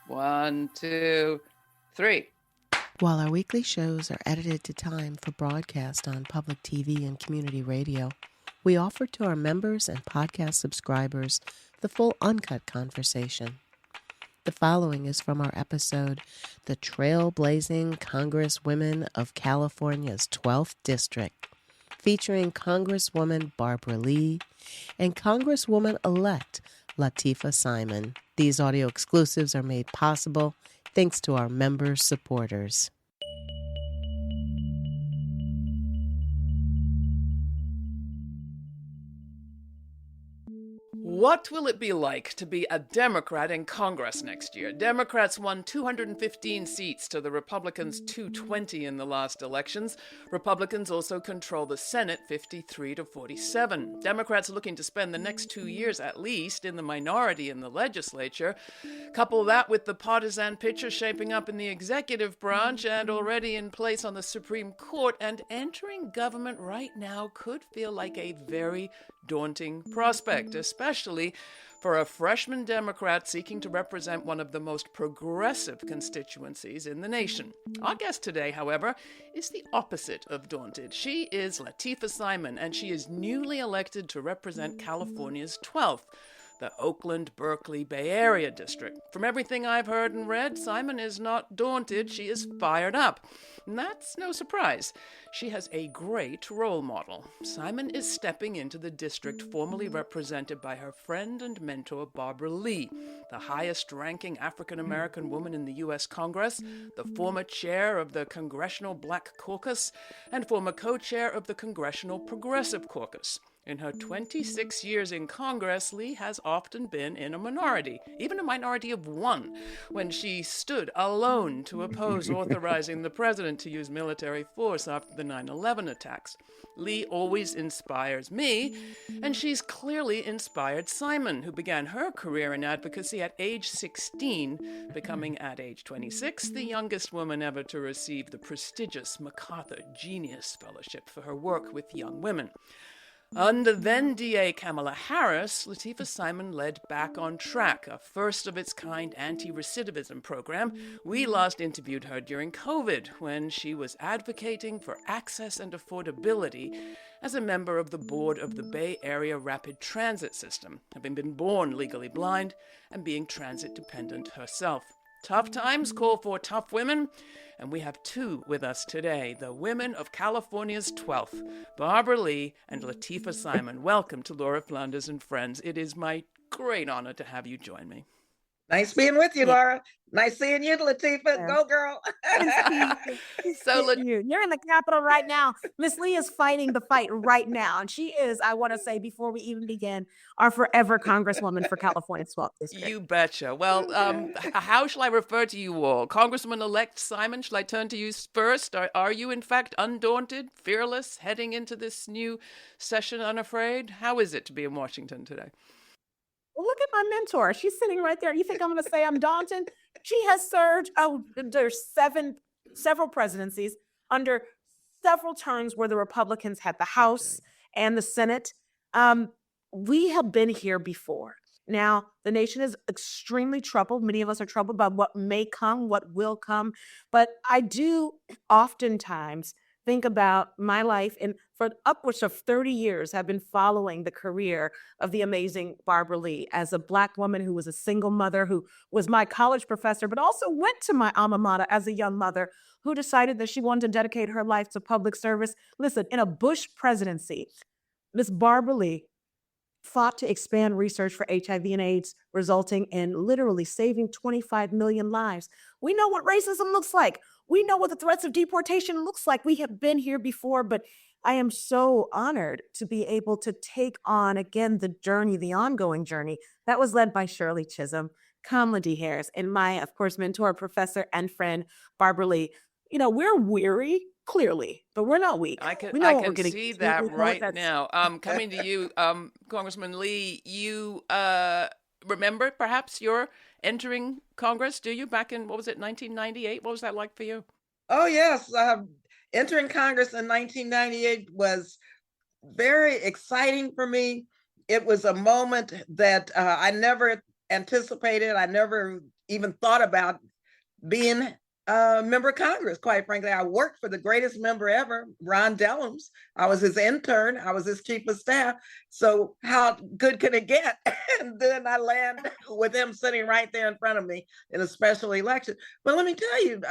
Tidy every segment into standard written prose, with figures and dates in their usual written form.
1, 2, 3. While our weekly shows are edited to time for broadcast on public TV and community radio, we offer to our members and podcast subscribers the full uncut conversation. The following is from our episode, The Trailblazing Congresswomen of California's 12th District, featuring Congresswoman Barbara Lee and Congresswoman-elect Lateefah Simon. These audio exclusives are made possible thanks to our member supporters. What will it be like to be a Democrat in Congress next year? Democrats won 215 seats to the Republicans' 220 in the last elections. Republicans also control the Senate 53 to 47. Democrats are looking to spend the next 2 years at least in the minority in the legislature. Couple that with the partisan picture shaping up in the executive branch and already in place on the Supreme Court, and entering government right now could feel like a very daunting prospect, especially for a freshman Democrat seeking to represent one of the most progressive constituencies in the nation. Our guest today, however, is the opposite of daunted. She is Lateefah Simon, and she is newly elected to represent California's 12th, the Oakland-Berkeley Bay Area district. From everything I've heard and read, Simon is not daunted. She is fired up. And that's no surprise. She has a great role model. Simon is stepping into the district formerly represented by her friend and mentor, Barbara Lee, the highest-ranking African-American woman in the U.S. Congress, the former chair of the Congressional Black Caucus, and former co-chair of the Congressional Progressive Caucus. In her 26 years in Congress, Lee has often been in a minority, even a minority of one, when she stood alone to oppose authorizing the president to use military force after the 9/11 attacks. Lee always inspires me, and she's clearly inspired Simon, who began her career in advocacy at age 16, becoming at age 26 the youngest woman ever to receive the prestigious MacArthur Genius Fellowship for her work with young women. Under then DA Kamala Harris, Lateefah Simon led Back on Track, a first-of-its-kind anti-recidivism program. We last interviewed her during COVID, when she was advocating for access and affordability as a member of the board of the Bay Area Rapid Transit System, having been born legally blind and being transit-dependent herself. Tough times call for tough women, and we have two with us today, the women of California's 12th, Barbara Lee and Lateefah Simon. Welcome to Laura Flanders and Friends. It is my great honor to have you join me. Nice being with you, Laura. Nice seeing you, Lateefah. Go, girl. You're in the Capitol right now. Miss Lee is fighting the fight right now. And she is, I want to say, before we even begin, our forever Congresswoman for California's 12th District. You betcha. Well, how shall I refer to you all? Congresswoman-elect Simon, shall I turn to you first? Are you, in fact, undaunted, fearless, heading into this new session unafraid? How is it to be in Washington today? Well, look at my mentor. She's sitting right there. You think I'm going to say I'm daunted? She has served under several presidencies, under several terms where the Republicans had the House and the Senate. We have been here before. Now, the nation is extremely troubled. Many of us are troubled by what may come, what will come. But I do oftentimes think about my life, and for upwards of 30 years have been following the career of the amazing Barbara Lee as a Black woman who was a single mother, who was my college professor, but also went to my alma mater as a young mother, who decided that she wanted to dedicate her life to public service. Listen, in a Bush presidency, Miss Barbara Lee fought to expand research for HIV and AIDS, resulting in literally saving 25 million lives. We know what racism looks like. We know what the threats of deportation looks like. We have been here before, but I am so honored to be able to take on again the journey, the ongoing journey that was led by Shirley Chisholm, Kamala D. Harris, and my, of course, mentor, professor, and friend, Barbara Lee. You know, we're weary, clearly, but we're not weak. I can see that right now. Coming to you, Congressman Lee, you remember perhaps your entering Congress, do you, back in, 1998? What was that like for you? Oh, yes. Entering Congress in 1998 was very exciting for me. It was a moment that I never anticipated. I never even thought about being a member of Congress. Quite frankly, I worked for the greatest member ever, Ron Dellums. I was his intern. I was his chief of staff. So how good can it get? And then I land with him sitting right there in front of me in a special election. But let me tell you,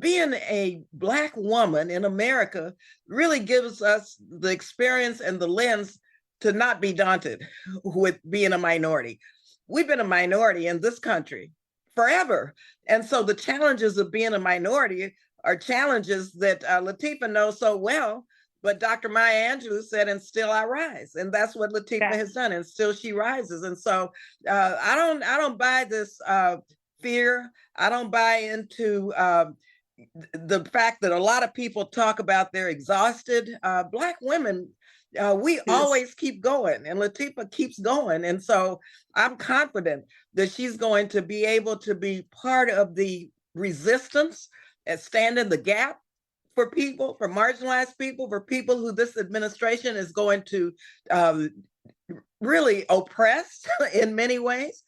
being a Black woman in America really gives us the experience and the lens to not be daunted with being a minority. We've been a minority in this country forever. And so the challenges of being a minority are challenges that Lateefah knows so well. But Dr. Maya Angelou said, "And still I rise," and that's what Lateefah has done. And still she rises. And so I don't buy this fear. I don't buy into the fact that a lot of people talk about they're exhausted. Black women, we always keep going, and Lateefah keeps going. And so I'm confident that she's going to be able to be part of the resistance and stand in the gap for people, for marginalized people, for people who this administration is going to really oppress in many ways.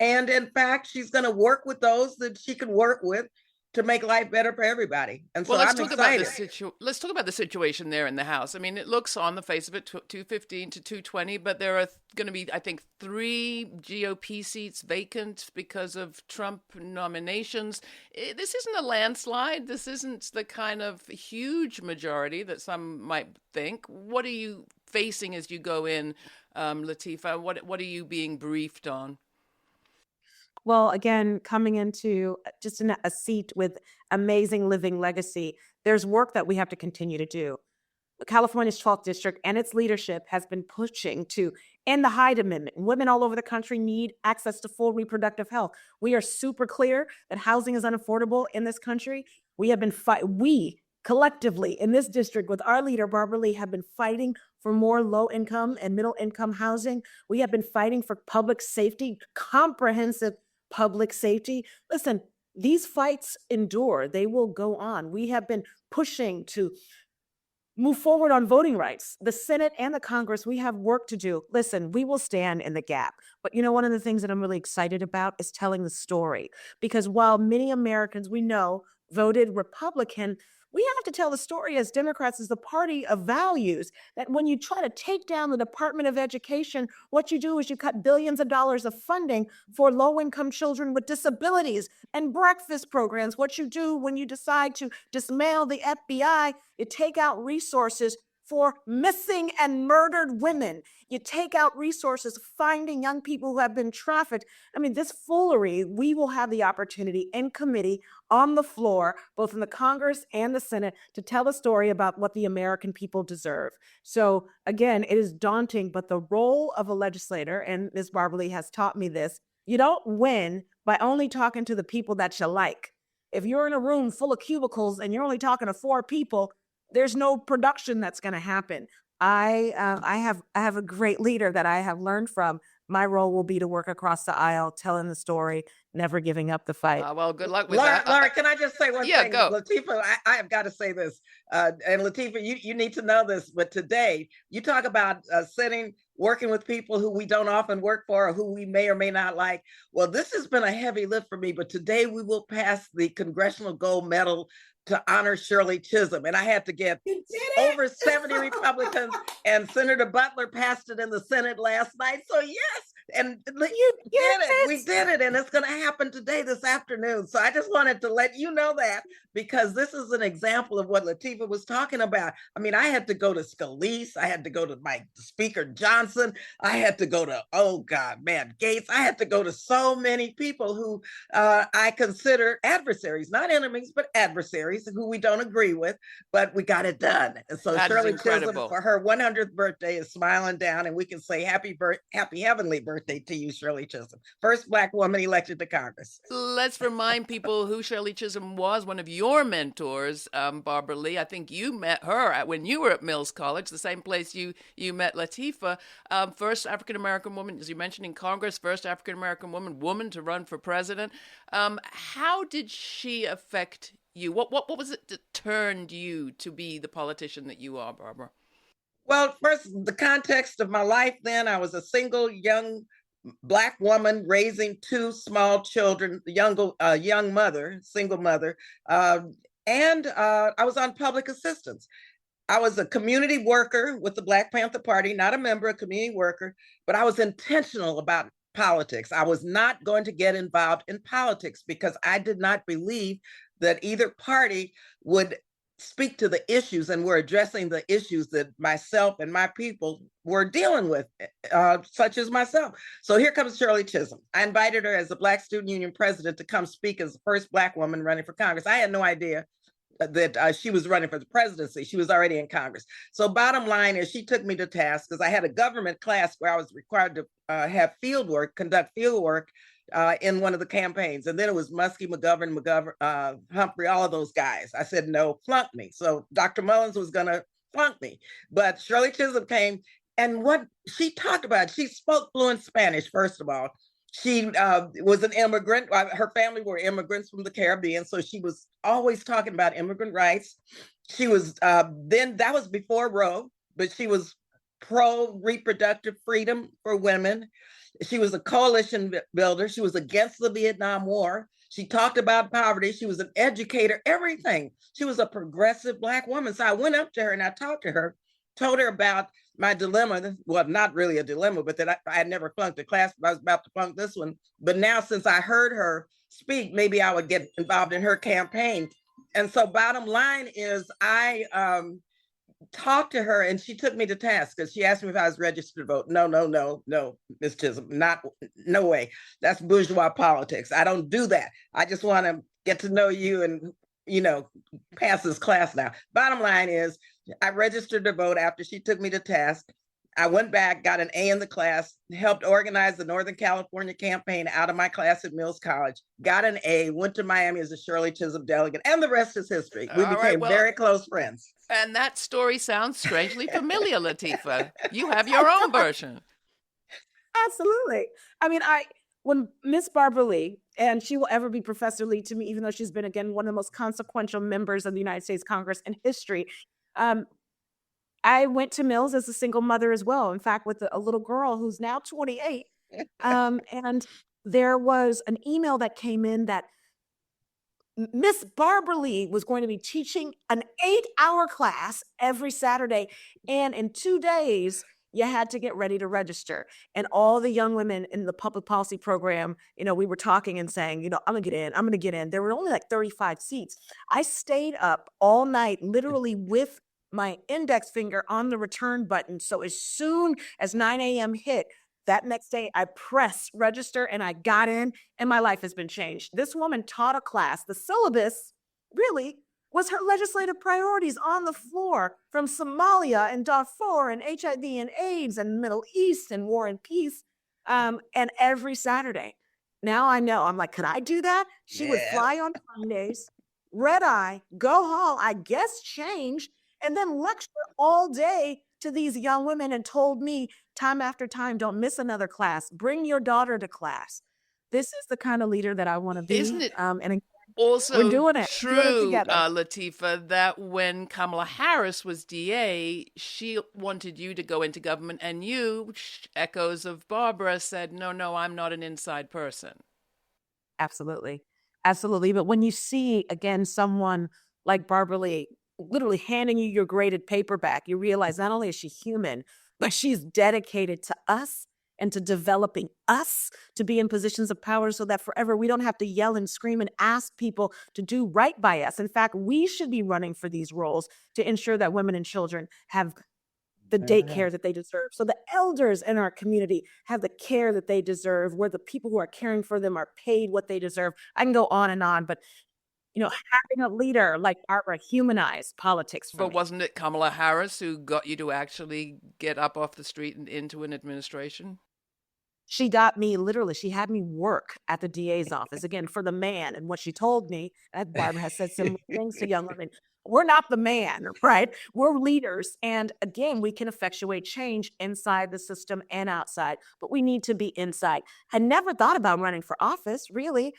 And in fact, she's going to work with those that she can work with to make life better for everybody. And so I'm excited. Let's talk about the situation there in the House. I mean, it looks on the face of it 215 to 220, but there are going to be, I think, 3 GOP seats vacant because of Trump nominations. This isn't a landslide. This isn't the kind of huge majority that some might think. What are you facing as you go in, Lateefah? What are you being briefed on? Well, again, coming into just a seat with amazing living legacy, there's work that we have to continue to do. California's 12th district and its leadership has been pushing to end the Hyde Amendment. Women all over the country need access to full reproductive health. We are super clear that housing is unaffordable in this country. We have been we collectively in this district with our leader, Barbara Lee, have been fighting for more low-income and middle-income housing. We have been fighting for public safety, comprehensive public safety. Listen, these fights endure. They will go on. We have been pushing to move forward on voting rights. The Senate and the Congress, we have work to do. Listen, we will stand in the gap. But you know, one of the things that I'm really excited about is telling the story. Because while many Americans we know voted Republican, we have to tell the story as Democrats as the party of values, that when you try to take down the Department of Education, what you do is you cut billions of dollars of funding for low-income children with disabilities and breakfast programs. What you do when you decide to dismantle the FBI, you take out resources for missing and murdered women. You take out resources finding young people who have been trafficked. I mean, this foolery, we will have the opportunity in committee on the floor, both in the Congress and the Senate, to tell a story about what the American people deserve. So again, it is daunting, but the role of a legislator, and Ms. Barbara Lee has taught me this, you don't win by only talking to the people that you like. If you're in a room full of cubicles and you're only talking to 4 people, there's no production that's going to happen. I have a great leader that I have learned from. My role will be to work across the aisle, telling the story, never giving up the fight. Well, good luck with Laura, that. Laura, can I just say one thing? Go. Lateefah, I have got to say this. And Lateefah, you need to know this, but today you talk about working with people who we don't often work for or who we may or may not like. Well, this has been a heavy lift for me, but today we will pass the Congressional Gold Medal to honor Shirley Chisholm. And I had to get over 70 Republicans, and Senator Butler passed it in the Senate last night. So yes, and you did it. We did it. And it's going to happen today, this afternoon. So I just wanted to let you know that, because this is an example of what Lateefah was talking about. I mean, I had to go to Scalise. I had to go to my Speaker Johnson. I had to go to, Gates. I had to go to so many people who I consider adversaries, not enemies, but adversaries who we don't agree with, but we got it done. And so That Shirley is incredible. Chisholm, for her 100th birthday, is smiling down, and we can say happy heavenly birthday to you, Shirley Chisholm. First Black woman elected to Congress. Let's remind people who Shirley Chisholm was, one of your mentors, Barbara Lee. I think you met her when you were at Mills College, the same place you met Lateefah. First African-American woman, as you mentioned, in Congress, first African-American woman to run for president. How did she affect you? What was it that turned you to be the politician that you are, Barbara? Well, first, the context of my life then, I was a single young Black woman raising two small children, young mother, single mother, and I was on public assistance. I was a community worker with the Black Panther Party, not a member, a community worker, but I was intentional about politics. I was not going to get involved in politics because I did not believe that either party would speak to the issues and were addressing the issues that myself and my people were dealing with, such as myself. So here comes Shirley Chisholm. I invited her as the Black Student Union president to come speak as the first Black woman running for Congress. I had no idea that she was running for the presidency. She was already in Congress. So bottom line is she took me to task because I had a government class where I was required to have field work, conduct field work in one of the campaigns. And then it was Muskie, McGovern, Humphrey, all of those guys. I said, no, flunk me. So Dr. Mullins was going to flunk me. But Shirley Chisholm came, and what she talked about, she spoke fluent Spanish, first of all. She was an immigrant. Her family were immigrants from the Caribbean. So she was always talking about immigrant rights. She was, then that was before Roe, but she was pro reproductive freedom for women. She was a coalition builder. She was against the Vietnam War. She talked about poverty. She was an educator, everything. She was a progressive Black woman. So I went up to her and I talked to her, told her about my dilemma. Well, not really a dilemma, but that I had never flunked a class, but I was about to flunk this one. But now, since I heard her speak, maybe I would get involved in her campaign. And so bottom line is I talked to her and she took me to task because she asked me if I was registered to vote. No, Ms. Chisholm, no way. That's bourgeois politics. I don't do that. I just want to get to know you and, pass this class now. Bottom line is I registered to vote after she took me to task. I went back, got an A in the class, helped organize the Northern California campaign out of my class at Mills College, got an A, went to Miami as a Shirley Chisholm delegate, and the rest is history. We became very close friends. And that story sounds strangely familiar, Lateefah. You have your own version. Absolutely. I mean, when Miss Barbara Lee, and she will ever be Professor Lee to me, even though she's been, again, one of the most consequential members of the United States Congress in history, I went to Mills as a single mother as well. In fact, with a little girl who's now 28. And there was an email that came in that Miss Barbara Lee was going to be teaching an 8-hour class every Saturday. And in 2 days, you had to get ready to register. And all the young women in the public policy program, we were talking and saying, I'm going to get in. There were only like 35 seats. I stayed up all night, literally with my index finger on the return button. So as soon as 9 a.m. hit, that next day I pressed register and I got in, and my life has been changed. This woman taught a class. The syllabus really was her legislative priorities on the floor, from Somalia and Darfur and HIV and AIDS and Middle East and war and peace, and every Saturday. Now I know. I'm like, could I do that? She would fly on Mondays, red eye, go home, I guess change, and then lecture all day to these young women, and told me time after time, don't miss another class. Bring your daughter to class. This is the kind of leader that I want to be. Isn't it and also we're doing it. true, doing it together. Lateefah, that when Kamala Harris was DA, she wanted you to go into government, and you, echoes of Barbara, said, no, I'm not an inside person. Absolutely. But when you see, again, someone like Barbara Lee literally handing you your graded paper back, you realize not only is she human, but she's dedicated to us and to developing us to be in positions of power so that forever we don't have to yell and scream and ask people to do right by us. In fact, we should be running for these roles to ensure that women and children have the daycare that they deserve. So the elders in our community have the care that they deserve, where the people who are caring for them are paid what they deserve. I can go on, but having a leader like Barbara humanized politics for me. But wasn't it Kamala Harris who got you to actually get up off the street and into an administration? She got me, literally, she had me work at the DA's office, again, for the man. And what she told me, Barbara has said similar things to young women, we're not the man, right? We're leaders. And again, we can effectuate change inside the system and outside, but we need to be inside. I never thought about running for office, really.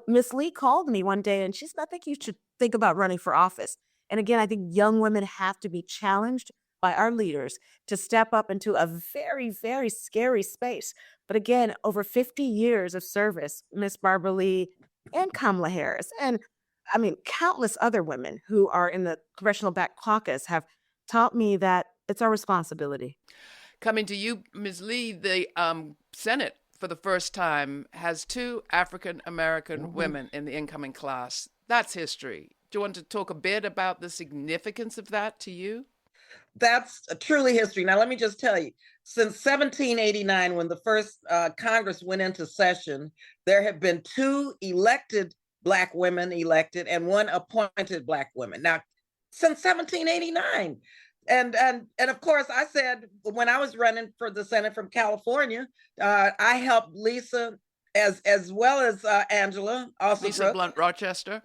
Miss Lee called me one day and she said, I think you should think about running for office. And again, I think young women have to be challenged by our leaders to step up into a very, very scary space. But again, over 50 years of service, Miss Barbara Lee and Kamala Harris, and I mean, countless other women who are in the Congressional Black Caucus have taught me that it's our responsibility. Coming to you, Ms. Lee, the Senate for the first time has 2 African-American women in the incoming class. That's history. Do you want to talk a bit about the significance of that to you? That's truly history. Now, let me just tell you, since 1789, when the first Congress went into session, there have been 2 elected Black women elected and 1 appointed Black woman. Now, since 1789. And of course, I said when I was running for the Senate from California, I helped Lisa as well as Angela, also Lisa Blunt Rochester.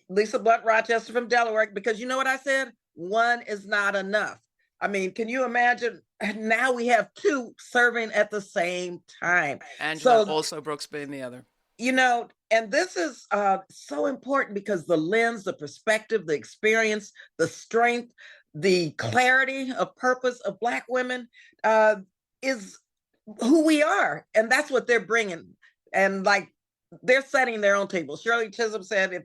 Lisa Blunt Rochester from Delaware, because you know what I said? 1 is not enough. I mean, can you imagine? Now we have 2 serving at the same time. Angela also Brooksby in the other. You know, and this is so important because the lens, the perspective, the experience, the strength, the clarity of purpose of Black women is who we are. And that's what they're bringing. And like, they're setting their own table. Shirley Chisholm said,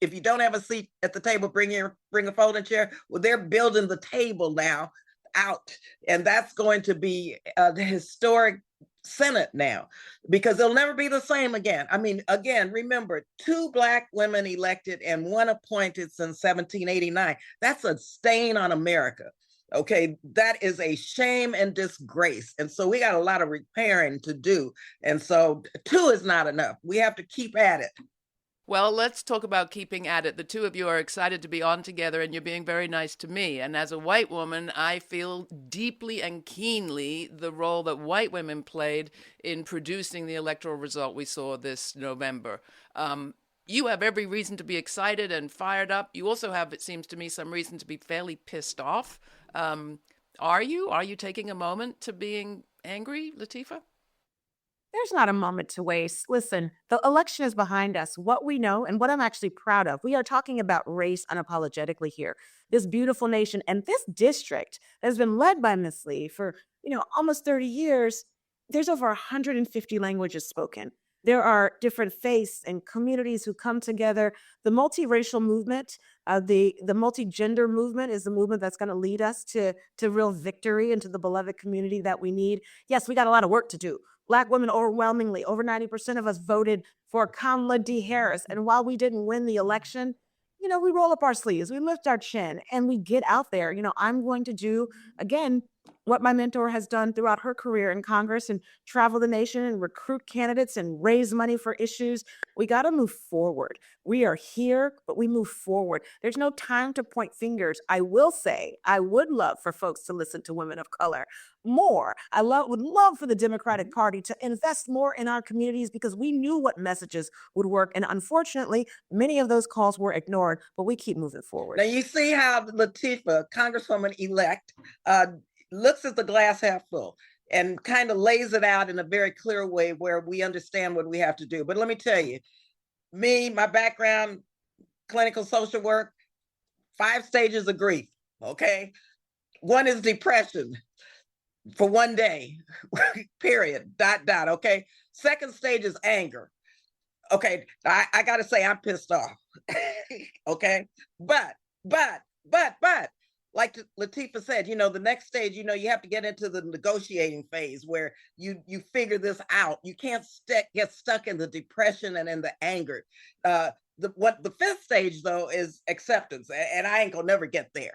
if you don't have a seat at the table, bring a folding chair. Well, they're building the table now out. And that's going to be the historic Senate now, because it'll never be the same again. I mean, again, remember, 2 Black women elected and 1 appointed since 1789. That's a stain on America. Okay, that is a shame and disgrace. And so we got a lot of repairing to do. And so 2 is not enough. We have to keep at it. Well, let's talk about keeping at it. The 2 of you are excited to be on together, and you're being very nice to me. And as a white woman, I feel deeply and keenly the role that white women played in producing the electoral result we saw this November. You have every reason to be excited and fired up. You also have, it seems to me, some reason to be fairly pissed off. Are you? Are you taking a moment to being angry, Lateefah? There's not a moment to waste. Listen, the election is behind us. What we know and what I'm actually proud of, we are talking about race unapologetically here. This beautiful nation and this district that has been led by Ms. Lee for, almost 30 years, there's over 150 languages spoken. There are different faiths and communities who come together. The multiracial movement, the multi-gender movement is the movement that's going to lead us to real victory and to the beloved community that we need. Yes, we got a lot of work to do. Black women, overwhelmingly, over 90% of us voted for Kamala D. Harris. And while we didn't win the election, we roll up our sleeves, we lift our chin, and we get out there. I'm going to do, again, what my mentor has done throughout her career in Congress and travel the nation and recruit candidates and raise money for issues. We got to move forward. We are here, but we move forward. There's no time to point fingers. I will say, I would love for folks to listen to women of color more. I would love for the Democratic Party to invest more in our communities because we knew what messages would work. And unfortunately, many of those calls were ignored, but we keep moving forward. Now, you see how Lateefah, Congresswoman-elect, looks at the glass half full and kind of lays it out in a very clear way where we understand what we have to do. But let me tell you, my background, clinical social work, 5 stages of grief, okay? 1 is depression for 1 day, period, ... okay? 2nd stage is anger. Okay, I gotta say I'm pissed off, okay? But, like Lateefah said, the next stage, you have to get into the negotiating phase where you figure this out. You can't get stuck in the depression and in the anger. The 5th stage, though, is acceptance. And I ain't gonna never get there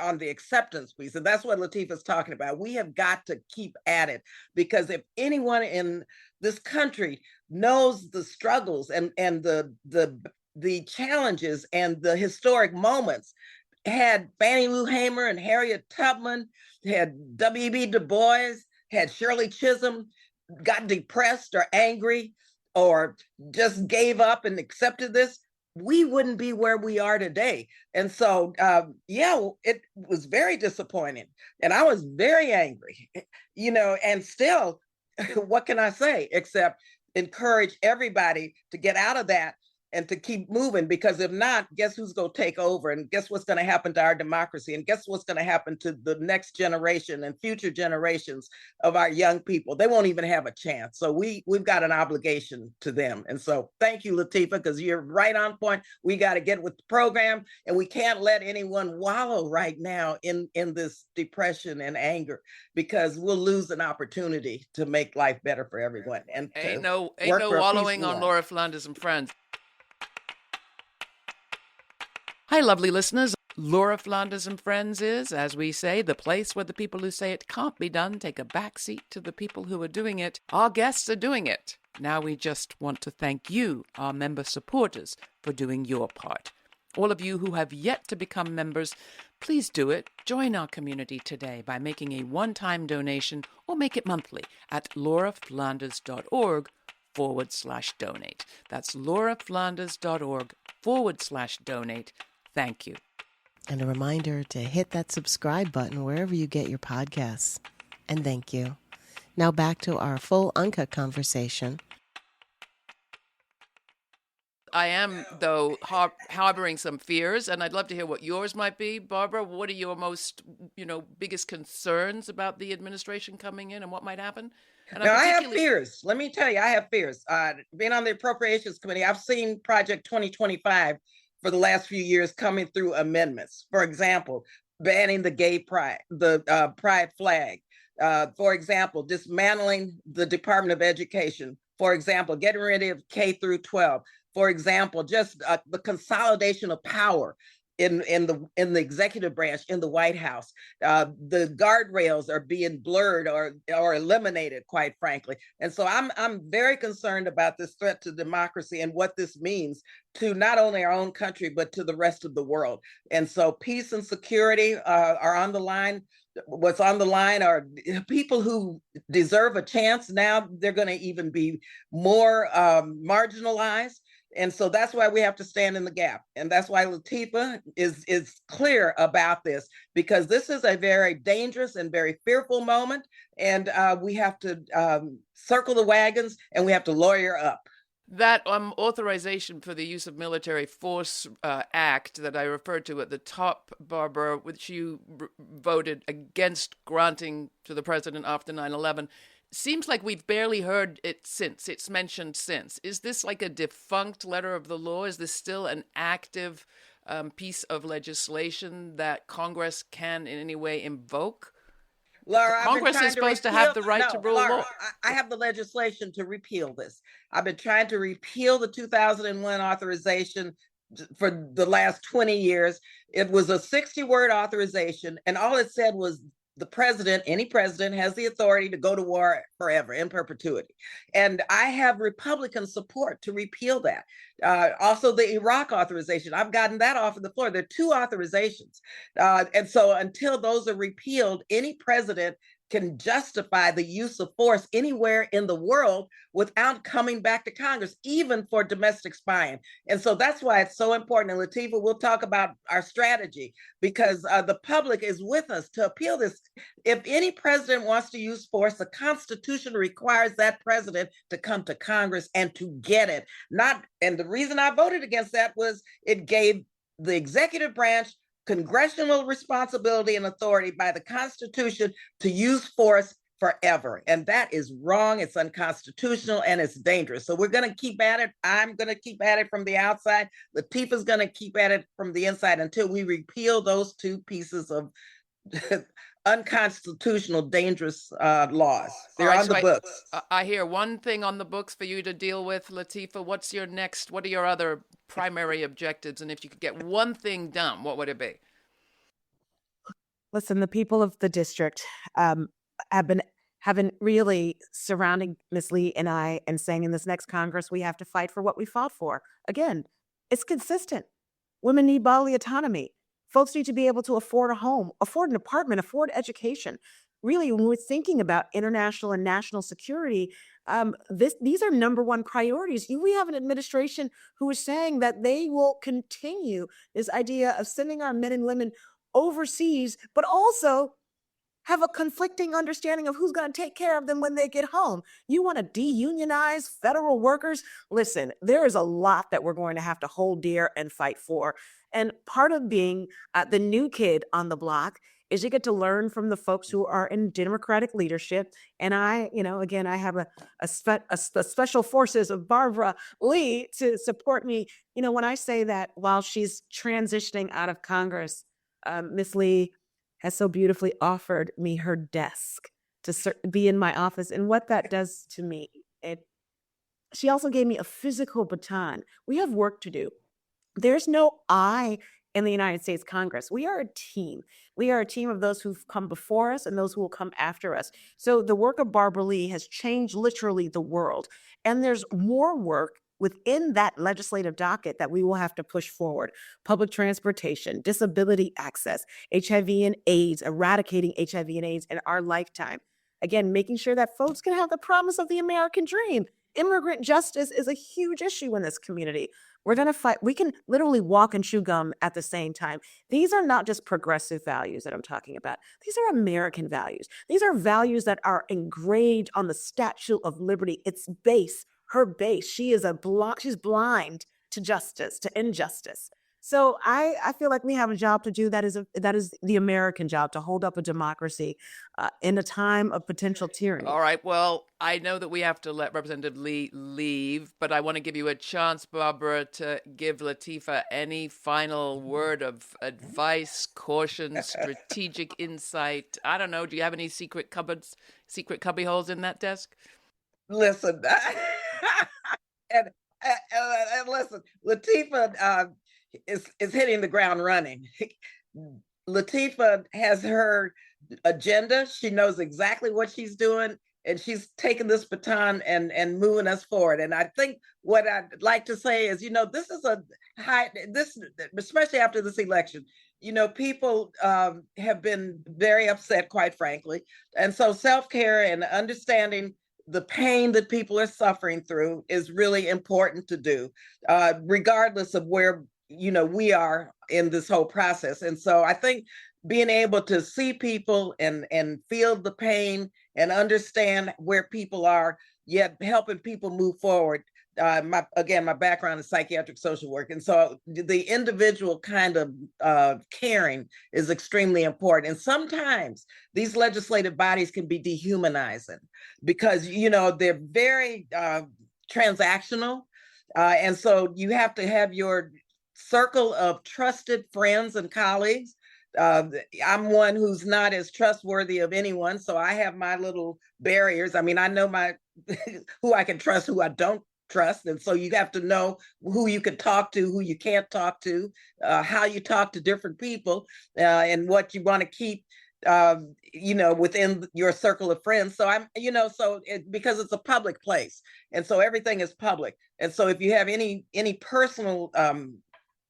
on the acceptance piece. And that's what Lateefah's talking about. We have got to keep at it, because if anyone in this country knows the struggles and the challenges and the historic moments, had Fannie Lou Hamer and Harriet Tubman, had W.E.B. Du Bois, had Shirley Chisholm, got depressed or angry or just gave up and accepted this, we wouldn't be where we are today. And so, it was very disappointing. And I was very angry, and still, what can I say except encourage everybody to get out of that and to keep moving, because if not, guess who's going to take over, and guess what's going to happen to our democracy, and guess what's going to happen to the next generation and future generations of our young people. They won't even have a chance. So we've got an obligation to them. And so thank you, Lateefah, because you're right on point. We got to get with the program, and we can't let anyone wallow right now in this depression and anger, because we'll lose an opportunity to make life better for everyone. And ain't no wallowing on Laura Flanders and Friends. Hi, lovely listeners. Laura Flanders and Friends is, as we say, the place where the people who say it can't be done take a backseat to the people who are doing it. Our guests are doing it. Now we just want to thank you, our member supporters, for doing your part. All of you who have yet to become members, please do it. Join our community today by making a one-time donation or make it monthly at lauraflanders.org/donate. That's lauraflanders.org/donate. Thank you. And a reminder to hit that subscribe button wherever you get your podcasts. And thank you. Now back to our full uncut conversation. I am, though, harboring some fears, and I'd love to hear what yours might be. Barbara, what are your most, biggest concerns about the administration coming in and what might happen? And I have fears. Let me tell you, I have fears. Being on the Appropriations Committee, I've seen Project 2025 for the last few years coming through amendments. For example, banning the gay pride, the pride flag. For example, dismantling the Department of Education. For example, getting rid of K through 12. For example, just the consolidation of power in the executive branch in the White House. The guardrails are being blurred or eliminated, quite frankly. And so I'm very concerned about this threat to democracy and what this means to not only our own country, but to the rest of the world. And so peace and security are on the line. What's on the line are people who deserve a chance. Now they're going to even be more marginalized. And so that's why we have to stand in the gap. And that's why Lateefah is clear about this, because this is a very dangerous and very fearful moment. And we have to circle the wagons, and we have to lawyer up. That authorization for the use of military force act that I referred to at the top, Barbara, which you voted against granting to the president after 9/11, seems like we've barely heard it since. It's mentioned since. Is this like a defunct letter of the law? Is this still an active piece of legislation that Congress can in any way invoke? Laura, Congress is supposed to have the right to rule law. I have the legislation to repeal this. I've been trying to repeal the 2001 authorization for the last 20 years. It was a 60-word authorization, and all it said was the president, any president, has the authority to go to war forever, in perpetuity. And I have Republican support to repeal that. Also, the Iraq authorization, I've gotten that off of the floor. There are two authorizations. And so until those are repealed, any president can justify the use of force anywhere in the world without coming back to Congress, even for domestic spying. And so that's why it's so important. And Lateefah, we'll talk about our strategy, because the public is with us to appeal this. If any president wants to use force, the Constitution requires that president to come to Congress and to get it. And the reason I voted against that was it gave the executive branch congressional responsibility and authority by the Constitution to use force forever. And that is wrong. It's unconstitutional, and it's dangerous. So we're going to keep at it. I'm going to keep at it from the outside. Lateefah's going to keep at it from the inside until we repeal those two pieces of unconstitutional, dangerous laws. They're on the books. I hear one thing on the books for you to deal with, Lateefah. What are your other primary objectives? And if you could get one thing done, what would it be? Listen, the people of the district have been really surrounding Ms. Lee and I and saying in this next Congress, we have to fight for what we fought for. Again, it's consistent. Women need bodily autonomy. Folks need to be able to afford a home, afford an apartment, afford education. Really, when we're thinking about international and national security, these are number one priorities. We have an administration who is saying that they will continue this idea of sending our men and women overseas, but also have a conflicting understanding of who's going to take care of them when they get home. You want to de-unionize federal workers? Listen, there is a lot that we're going to have to hold dear and fight for. And part of being the new kid on the block is you get to learn from the folks who are in Democratic leadership. And I, again, I have a special forces of Barbara Lee to support me. When I say that while she's transitioning out of Congress, Miss Lee has so beautifully offered me her desk to be in my office. And what that does to me, she also gave me a physical baton. We have work to do. There's no I in the United States Congress. We are a team. We are a team of those who've come before us and those who will come after us. So the work of Barbara Lee has changed literally the world. And there's more work within that legislative docket that we will have to push forward. Public transportation, disability access, HIV and AIDS, eradicating HIV and AIDS in our lifetime. Again, making sure that folks can have the promise of the American dream. Immigrant justice is a huge issue in this community. We're going to fight. We can literally walk and chew gum at the same time. These are not just progressive values that I'm talking about. These are American values. These are values that are engraved on the Statue of Liberty. Its base, her base. She's blind to justice, to injustice. So I feel like we have a job to do. That is the American job, to hold up a democracy in a time of potential tyranny. All right. Well, I know that we have to let Representative Lee leave, but I want to give you a chance, Barbara, to give Lateefah any final word of advice, caution, strategic insight. I don't know. Do you have any secret cubby holes in that desk? Listen, and listen, Lateefah is hitting the ground running. Lateefah has her agenda. She knows exactly what she's doing, and she's taking this baton and moving us forward. And I think what I'd like to say is, this is especially after this election, people have been very upset, quite frankly. And so self-care and understanding the pain that people are suffering through is really important to do, regardless of where we are in this whole process. And so I think being able to see people and feel the pain and understand where people are, yet helping people move forward. My background is psychiatric social work. And so the individual kind of caring is extremely important. And sometimes these legislative bodies can be dehumanizing because, they're very transactional. And so you have to have your circle of trusted friends and colleagues. I'm one who's not as trustworthy of anyone, so I have my little barriers. I mean, I know who I can trust, who I don't trust, and so you have to know who you can talk to, who you can't talk to, how you talk to different people, and what you want to keep, within your circle of friends. So because it's a public place, and so everything is public, and so if you have any personal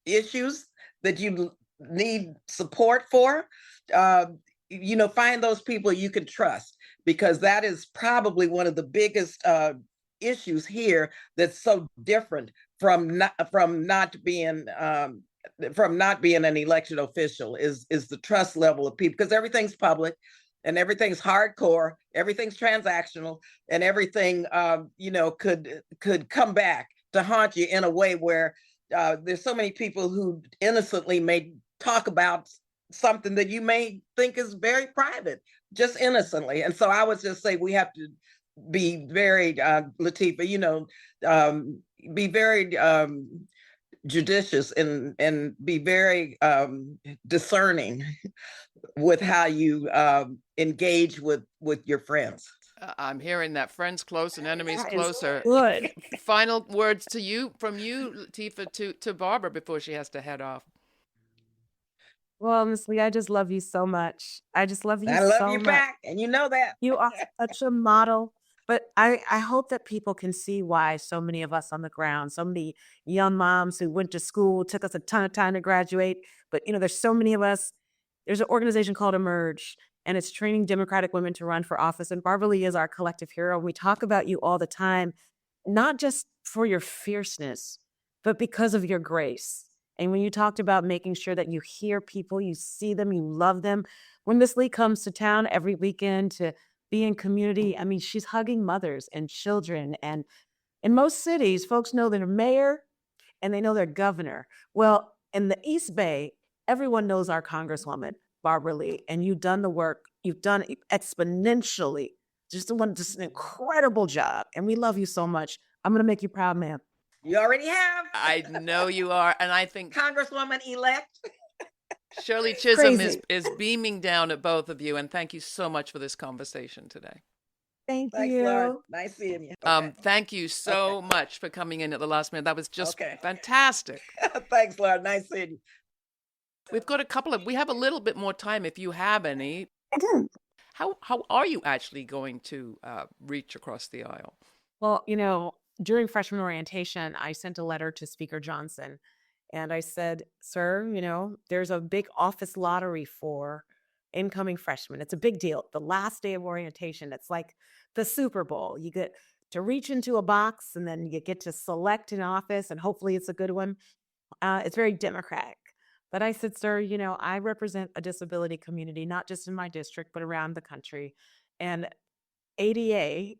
issues that you need support for, find those people you can trust, because that is probably one of the biggest issues here that's so different from not being an elected official is the trust level of people, because everything's public and everything's hardcore, everything's transactional, and everything could come back to haunt you in a way where there's so many people who innocently may talk about something that you may think is very private, just innocently. And so I would just say we have to be very, Lateefah, be very judicious and be very discerning with how you engage with your friends. I'm hearing that friends close and enemies closer. Good. Final words from you, Lateefah, to Barbara before she has to head off. Well, Miss Lee, I just love you so much. I just love you so much. I love you back, and you know that. You are such a model. But I hope that people can see why so many of us on the ground, so many young moms who went to school, took us a ton of time to graduate. But, there's so many of us. There's an organization called Emerge, and it's training Democratic women to run for office. And Barbara Lee is our collective hero. We talk about you all the time, not just for your fierceness, but because of your grace. And when you talked about making sure that you hear people, you see them, you love them. When Miss Lee comes to town every weekend to be in community, I mean, she's hugging mothers and children. And in most cities, folks know their mayor and they know their governor. Well, in the East Bay, everyone knows our Congresswoman, Barbara Lee, and you've done the work. You've done it exponentially. Just an incredible job. And we love you so much. I'm going to make you proud, ma'am. You already have. I know you are. And I think Congresswoman-elect. Shirley Chisholm Crazy. is beaming down at both of you. And thank you so much for this conversation today. Thanks, Thanks, you. Lord. Nice seeing you. Okay. Thank you so much for coming in at the last minute. That was just Okay. fantastic. Thanks, Lord. Nice seeing you. We've got we have a little bit more time if you have any. I do. How are you actually going to reach across the aisle? Well, during freshman orientation, I sent a letter to Speaker Johnson and I said, sir, there's a big office lottery for incoming freshmen. It's a big deal. The last day of orientation, it's like the Super Bowl. You get to reach into a box and then you get to select an office and hopefully it's a good one. It's very democratic. But I said, sir, I represent a disability community, not just in my district, but around the country. And ADA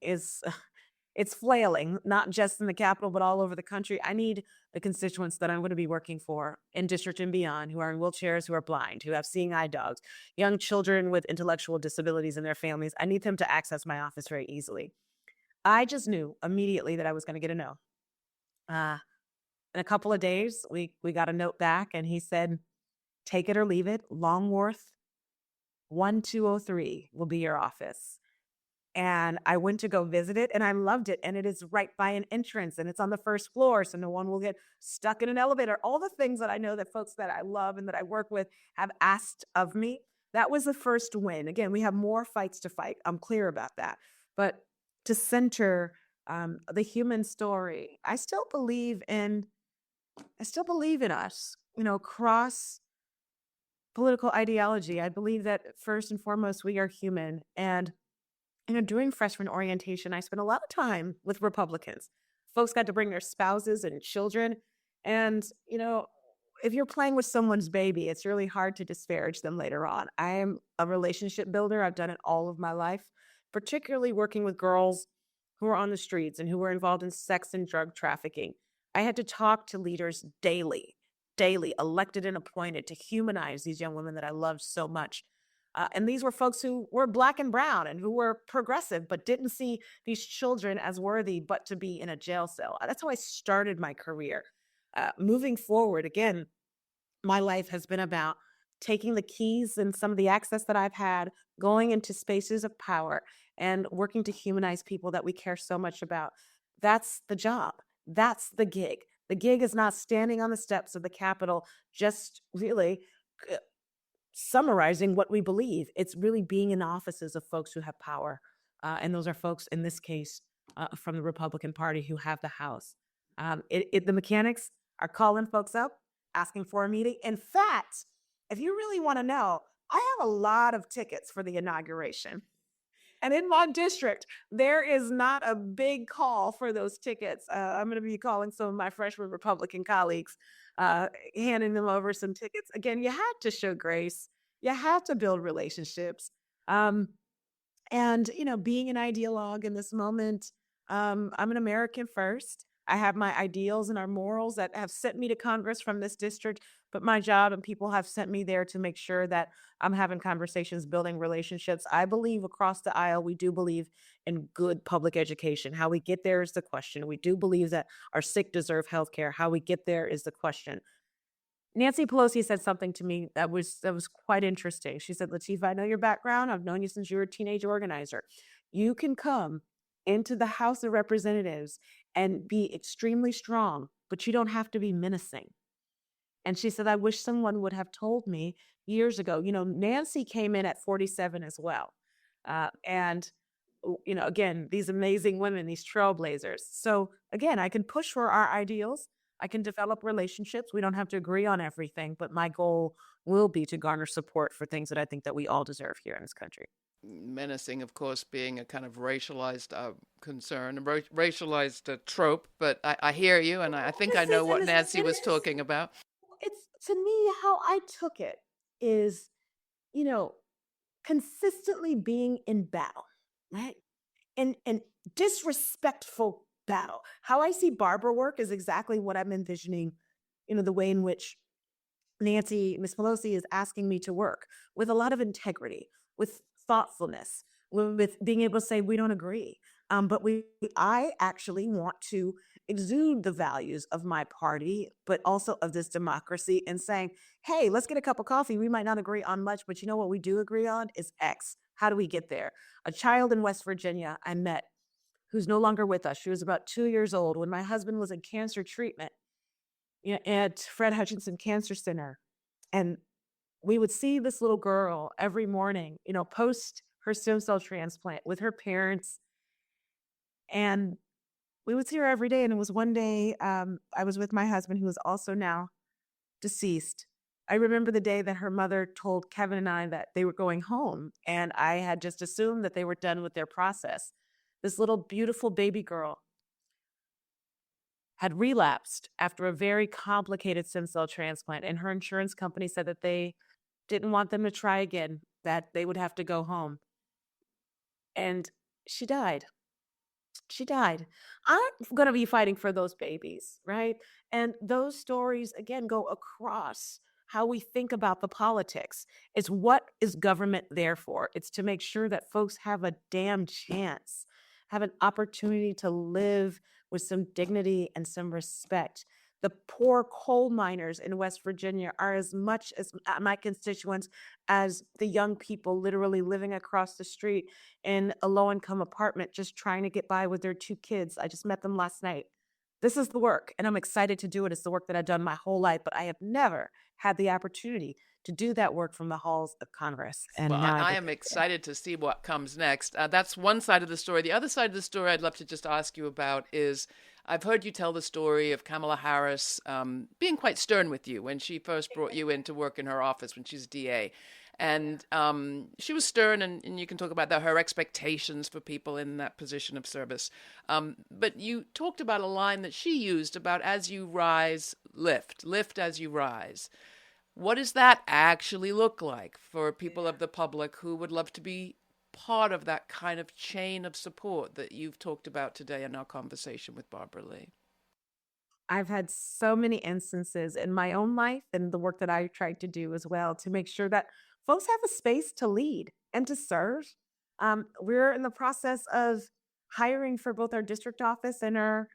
it's flailing, not just in the Capitol, but all over the country. I need the constituents that I'm going to be working for in district and beyond, who are in wheelchairs, who are blind, who have seeing eye dogs, young children with intellectual disabilities and their families. I need them to access my office very easily. I just knew immediately that I was going to get a no. In a couple of days, we got a note back and he said, take it or leave it. Longworth 1203 will be your office. And I went to go visit it and I loved it. And it is right by an entrance and it's on the first floor. So no one will get stuck in an elevator. All the things that I know that folks that I love and that I work with have asked of me. That was the first win. Again, we have more fights to fight. I'm clear about that. But to center the human story, I still believe in us, cross political ideology. I believe that first and foremost, we are human. And during freshman orientation, I spent a lot of time with Republicans. Folks got to bring their spouses and children. And, if you're playing with someone's baby, it's really hard to disparage them later on. I am a relationship builder. I've done it all of my life, particularly working with girls who are on the streets and who were involved in sex and drug trafficking. I had to talk to leaders daily, elected and appointed, to humanize these young women that I loved so much. And these were folks who were Black and brown and who were progressive, but didn't see these children as worthy but to be in a jail cell. That's how I started my career. Moving forward, again, my life has been about taking the keys and some of the access that I've had, going into spaces of power and working to humanize people that we care so much about. That's the job. That's the gig. The gig is not standing on the steps of the Capitol, just really summarizing what we believe. It's really being in offices of folks who have power. And those are folks, in this case, from the Republican Party who have the House. The mechanics are calling folks up, asking for a meeting. In fact, if you really want to know, I have a lot of tickets for the inauguration. And in my district, there is not a big call for those tickets. I'm going to be calling some of my freshman Republican colleagues, handing them over some tickets. Again, you have to show grace. You have to build relationships. And, being an ideologue in this moment, I'm an American first. I have my ideals and our morals that have sent me to Congress from this district, but my job and people have sent me there to make sure that I'm having conversations, building relationships. I believe across the aisle, we do believe in good public education. How we get there is the question. We do believe that our sick deserve health care. How we get there is the question. Nancy Pelosi said something to me that was quite interesting. She said, Lateefah, I know your background. I've known you since you were a teenage organizer. You can come into the House of Representatives and be extremely strong, but you don't have to be menacing. And she said, I wish someone would have told me years ago. Nancy came in at 47 as well. Again, these amazing women, these trailblazers. So again, I can push for our ideals. I can develop relationships. We don't have to agree on everything, but my goal will be to garner support for things that I think that we all deserve here in this country. Menacing, of course, being a kind of racialized concern, a racialized trope, but I hear you, and I think I know what Nancy was talking about. to me, how I took it is, consistently being in battle, right? And disrespectful battle. How I see Barbara work is exactly what I'm envisioning, the way in which Miss Pelosi is asking me to work with a lot of integrity, with thoughtfulness, with being able to say we don't agree. But I actually want to exude the values of my party, but also of this democracy, and saying, hey, let's get a cup of coffee. We might not agree on much, but you know what we do agree on is X. How do we get there? A child in West Virginia I met who's no longer with us. She was about 2 years old when my husband was in cancer treatment at Fred Hutchinson Cancer Center. And we would see this little girl every morning, post her stem cell transplant with her parents. And we would see her every day. And it was one day I was with my husband, who is also now deceased. I remember the day that her mother told Kevin and I that they were going home. And I had just assumed that they were done with their process. This little beautiful baby girl had relapsed after a very complicated stem cell transplant. And her insurance company said that they didn't want them to try again, that they would have to go home. And she died. She died. I'm going to be fighting for those babies, right? And those stories, again, go across how we think about the politics. It's what is government there for? It's to make sure that folks have a damn chance, have an opportunity to live with some dignity and some respect. The poor coal miners in West Virginia are as much as my constituents as the young people literally living across the street in a low-income apartment just trying to get by with their 2 kids. I just met them last night. This is the work, and I'm excited to do it. It's the work that I've done my whole life, but I have never had the opportunity to do that work from the halls of Congress. And well, now I am excited to see what comes next. That's one side of the story. The other side of the story I'd love to just ask you about is I've heard you tell the story of Kamala Harris being quite stern with you when she first brought you in to work in her office when she's DA. And she was stern, and you can talk about her expectations for people in that position of service. But you talked about a line that she used about as you rise, lift as you rise. What does that actually look like for people of the public who would love to be part of that kind of chain of support that you've talked about today in our conversation with Barbara Lee? I've had so many instances in my own life and the work that I tried to do as well to make sure that folks have a space to lead and to serve. We're in the process of hiring for both our district office and our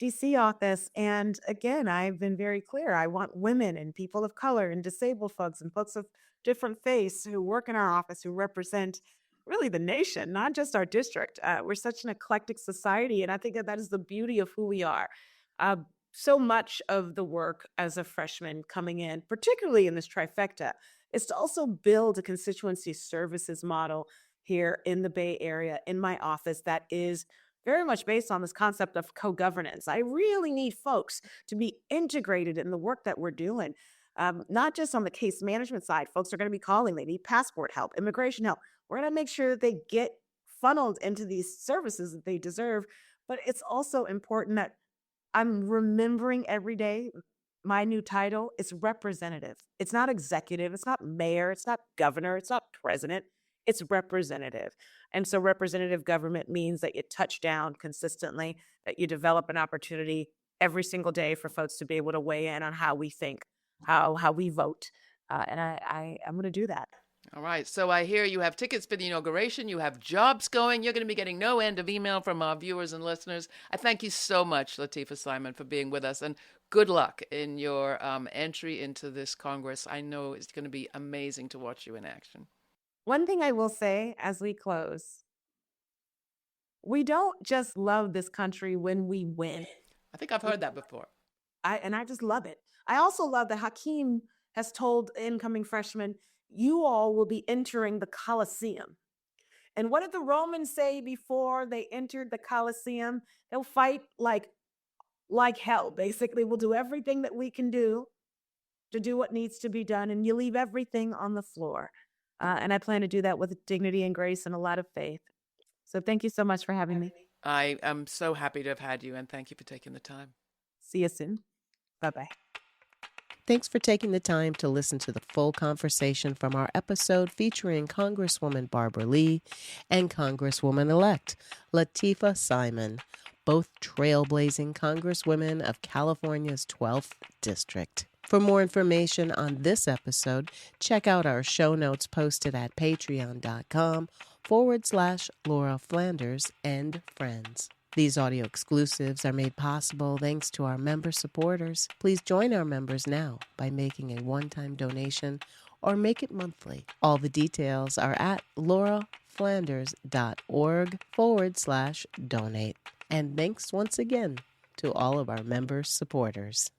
DC office. And again, I've been very clear. I want women and people of color and disabled folks and folks of different faiths who work in our office who represent really the nation, not just our district. We're such an eclectic society. And I think that is the beauty of who we are. Uh, so much of the work as a freshman coming in, particularly in this trifecta, is to also build a constituency services model here in the Bay Area in my office that is very much based on this concept of co-governance. I really need folks to be integrated in the work that we're doing. Not just on the case management side, folks are going to be calling, they need passport help, immigration help. We're going to make sure that they get funneled into these services that they deserve. But it's also important that I'm remembering every day my new title is representative. It's not executive, it's not mayor, it's not governor, it's not president, it's representative. And so representative government means that you touch down consistently, that you develop an opportunity every single day for folks to be able to weigh in on how we think, how we vote. And I'm going to do that. All right. So I hear you have tickets for the inauguration. You have jobs going. You're going to be getting no end of email from our viewers and listeners. I thank you so much, Lateefah Simon, for being with us. And good luck in your entry into this Congress. I know it's going to be amazing to watch you in action. One thing I will say as we close, we don't just love this country when we win. I think I've heard that before. I just love it. I also love that Hakeem has told incoming freshmen, you all will be entering the Colosseum. And what did the Romans say before they entered the Colosseum? They'll fight like hell, basically. We'll do everything that we can do to do what needs to be done, and you leave everything on the floor. And I plan to do that with dignity and grace and a lot of faith. So thank you so much for having me. I am so happy to have had you, and thank you for taking the time. See you soon. Bye-bye. Thanks for taking the time to listen to the full conversation from our episode featuring Congresswoman Barbara Lee and Congresswoman-elect Lateefah Simon, both trailblazing congresswomen of California's 12th District. For more information on this episode, check out our show notes posted at patreon.com/Laura Flanders and Friends. These audio exclusives are made possible thanks to our member supporters. Please join our members now by making a one-time donation or make it monthly. All the details are at lauraflanders.org/donate. And thanks once again to all of our member supporters.